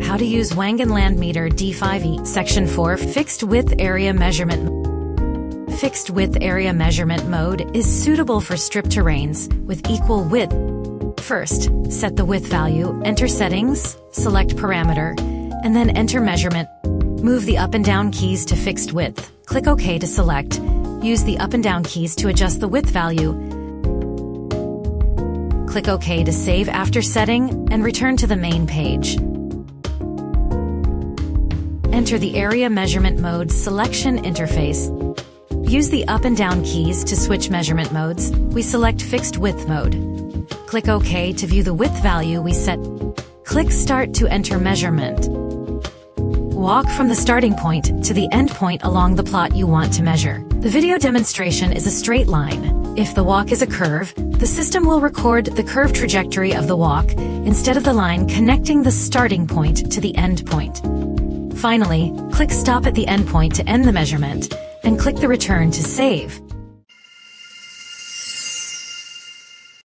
How to use Wangan Land Meter D5E. Section 4, Fixed Width Area Measurement. Fixed Width Area Measurement mode is suitable for strip terrains with equal width. First, set the width value, enter settings, select parameter, and then enter measurement. Move the up and down keys to fixed width. Click OK to select. Use the up and down keys to adjust the width value. Click OK to save after setting and return to the main page. Enter the area measurement mode selection interface. Use the up and down keys to switch measurement modes. We select fixed width mode. Click OK to view the width value we set. Click Start to enter measurement. Walk from the starting point to the end point along the plot you want to measure. The video demonstration is a straight line. If the walk is a curve, the system will record the curve trajectory of the walk instead of the line connecting the starting point to the end point. Finally, click Stop at the end point to end the measurement, and click the return to save.